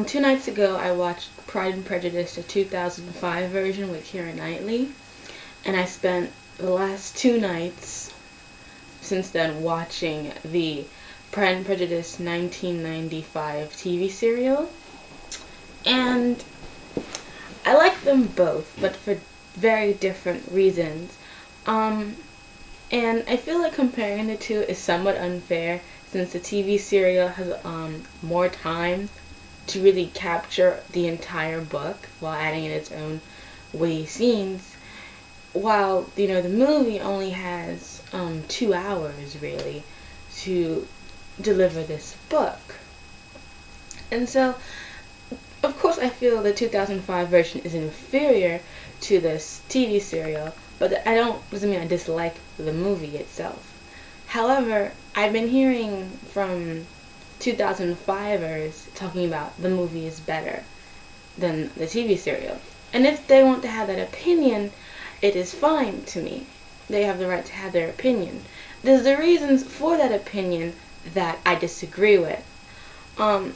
2 nights ago I watched Pride and Prejudice, the 2005 version with Keira Knightley, and I spent the last 2 nights since then watching the Pride and Prejudice 1995 TV serial, and I like them both, but for very different reasons. And I feel like comparing the two is somewhat unfair since the TV serial has more time to really capture the entire book while adding in its own witty scenes, while the movie only has 2 hours really to deliver this book. And so, of course, I feel the 2005 version is inferior to this TV serial, but doesn't mean I dislike the movie itself. However, I've been hearing from 2005ers talking about the movie is better than the TV serial. And if they want to have that opinion, it is fine to me. They have the right to have their opinion. There's the reasons for that opinion that I disagree with.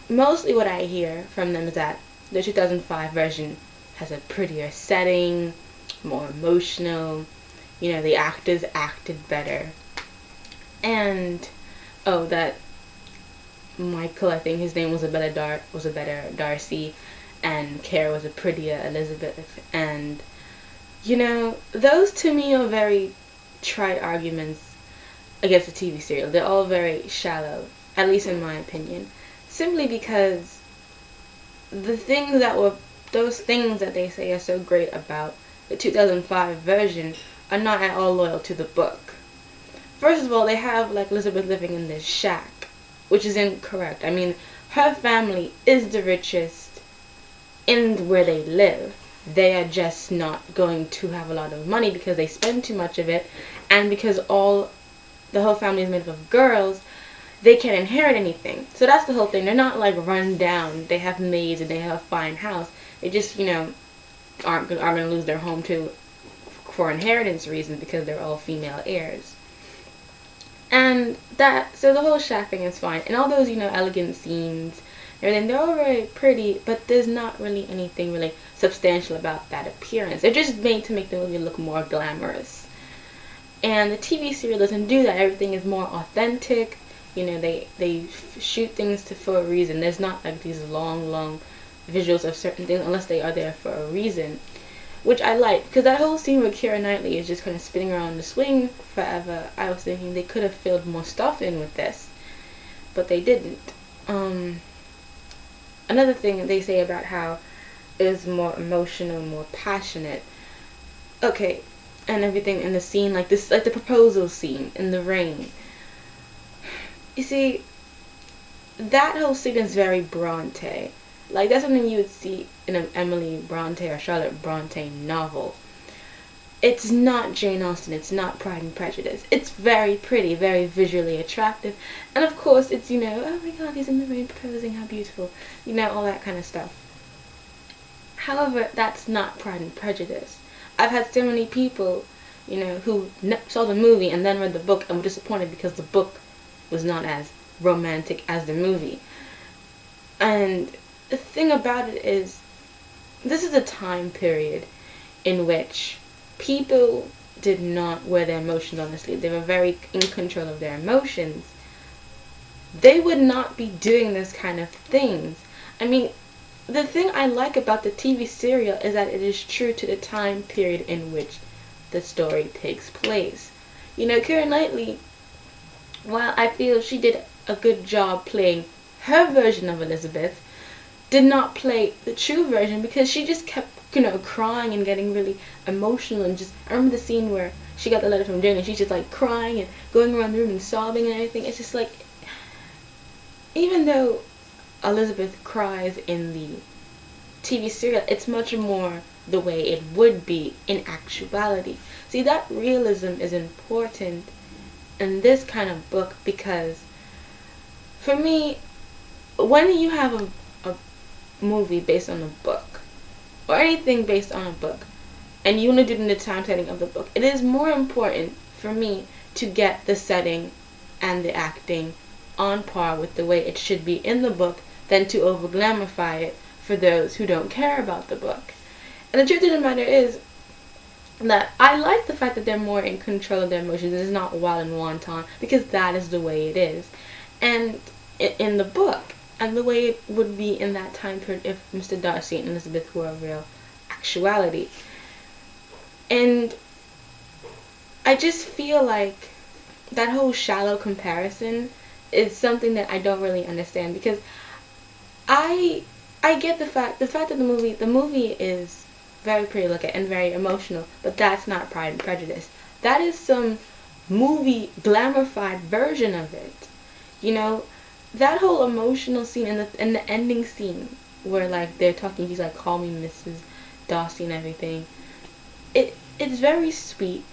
Mostly what I hear from them is that the 2005 version has a prettier setting, more emotional, the actors acted better. And, that Michael, I think his name was a better Darcy, and Kara was a prettier Elizabeth. And, those to me are very trite arguments against the TV serial. They're all very shallow, at least in my opinion. Simply because those things that they say are so great about the 2005 version are not at all loyal to the book. First of all, they have Elizabeth living in this shack, which is incorrect. I mean, her family is the richest in where they live. They are just not going to have a lot of money because they spend too much of it, and because the whole family is made up of girls, they can't inherit anything. So that's the whole thing. They're not run down. They have maids and they have a fine house. They just aren't going to lose their home for inheritance reasons because they're all female heirs. And so the whole shack thing is fine. And all those, elegant scenes, everything, they're all very pretty, but there's not really anything really substantial about that appearance. They're just made to make the movie look more glamorous. And the TV serial doesn't do that. Everything is more authentic. They shoot things for a reason. There's not these long visuals of certain things unless they are there for a reason, which I like, because that whole scene with Keira Knightley is just kind of spinning around the swing forever. I was thinking they could have filled more stuff in with this, but they didn't. Another thing they say about how it is more emotional, more passionate. Okay, and everything in the scene, the proposal scene in the rain. You see, that whole scene is very Bronte. That's something you would see in an Emily Bronte or Charlotte Bronte novel. It's not Jane Austen. It's not Pride and Prejudice. It's very pretty, very visually attractive. And of course, it's, oh my god, he's in the rain proposing, how beautiful. All that kind of stuff. However, that's not Pride and Prejudice. I've had so many people, who saw the movie and then read the book and were disappointed because the book was not as romantic as the movie. And the thing about it is, this is a time period in which people did not wear their emotions on their sleeve. They were very in control of their emotions. They would not be doing this kind of things. I mean, the thing I like about the TV serial is that it is true to the time period in which the story takes place. Keira Knightley, while I feel she did a good job playing her version of Elizabeth, did not play the true version because she just kept, crying and getting really emotional. And I remember the scene where she got the letter from Jane and she's just crying and going around the room and sobbing and everything. It's just even though Elizabeth cries in the TV serial, it's much more the way it would be in actuality. See, that realism is important in this kind of book because, for me, when you have a movie based on a book, or anything based on a book, and you want to do it in the time setting of the book, it is more important for me to get the setting and the acting on par with the way it should be in the book than to over glamorify it for those who don't care about the book. And the truth of the matter is that I like the fact that they're more in control of their emotions. It's not wild and wanton, because that is the way it is. And in the book, and the way it would be in that time period if Mr. Darcy and Elizabeth were a real actuality. And I just feel like that whole shallow comparison is something that I don't really understand, because I get the fact that the movie is very pretty to look at and very emotional, but that's not Pride and Prejudice. That is some movie glamorified version of it. You know, that whole emotional scene in the ending scene where like they're talking, he's like, call me Mrs. Darcy and everything. It's very sweet,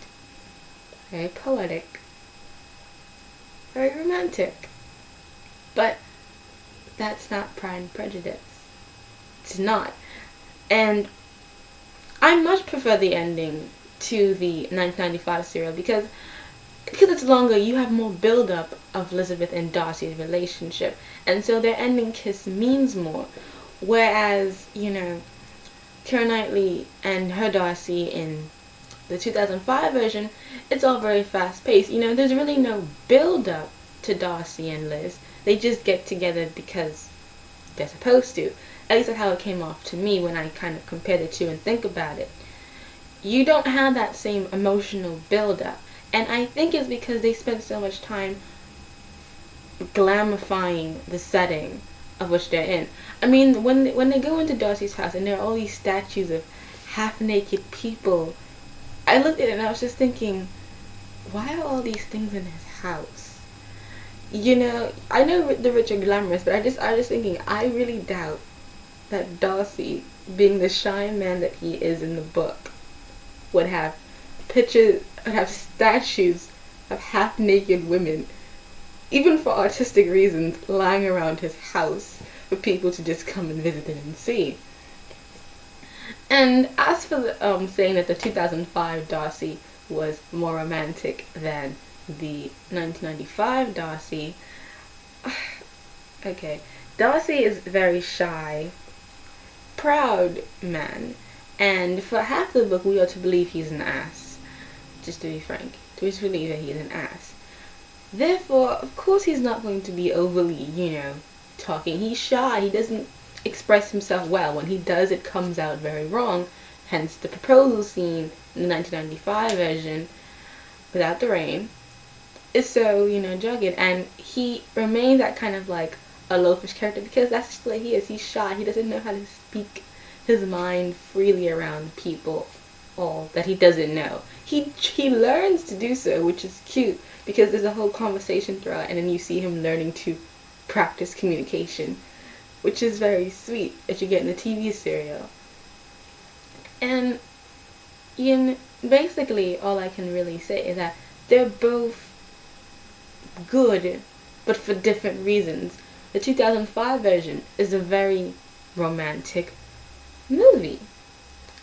very poetic, very romantic. But that's not Pride and Prejudice. It's not. And I much prefer the ending to the 1995 serial because it's longer. You have more build-up of Elizabeth and Darcy's relationship, and so their ending kiss means more. Whereas, you know, Keira Knightley and her Darcy in the 2005 version, it's all very fast-paced. You know, there's really no build-up to Darcy and Liz. They just get together because they're supposed to. At least that's how it came off to me when I kind of compare the two and think about it. You don't have that same emotional build-up. And I think it's because they spent so much time glamifying the setting of which they're in. I mean, when they go into Darcy's house and there are all these statues of half-naked people, I looked at it and I was just thinking, why are all these things in his house? You know, I know the rich are glamorous, but I was thinking, I really doubt that Darcy, being the shy man that he is in the book, would have statues of half-naked women, even for artistic reasons, lying around his house for people to just come and visit and see. And as for the, saying that the 2005 Darcy was more romantic than the 1995 Darcy, okay, Darcy is very shy, proud man, and for half the book we are to believe he's an ass, just to be frank, to just believe that he's an ass. Therefore, of course he's not going to be overly, you know, talking. He's shy, he doesn't express himself well. When he does, it comes out very wrong, hence the proposal scene in the 1995 version, without the rain, is so, you know, jagged, and he remains that kind of like a loafish character because that's just the way he is. He's shy. He doesn't know how to speak his mind freely around people, all that he doesn't know. He learns to do so, which is cute because there's a whole conversation throughout, and then you see him learning to practice communication, which is very sweet that you get in the TV serial. And basically all I can really say is that they're both good, but for different reasons. The 2005 version is a very romantic movie.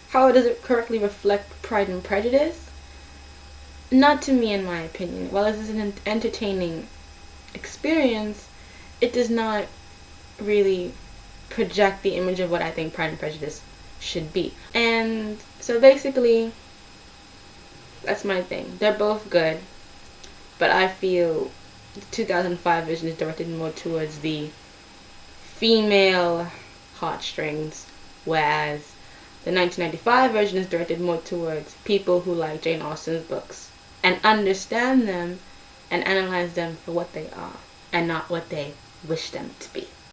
How does it correctly reflect Pride and Prejudice? Not to me, in my opinion. While it is an entertaining experience, it does not really project the image of what I think Pride and Prejudice should be. And so basically, that's my thing. They're both good, but I feel the 2005 version is directed more towards the female heartstrings, whereas the 1995 version is directed more towards people who like Jane Austen's books and understand them and analyze them for what they are and not what they wish them to be.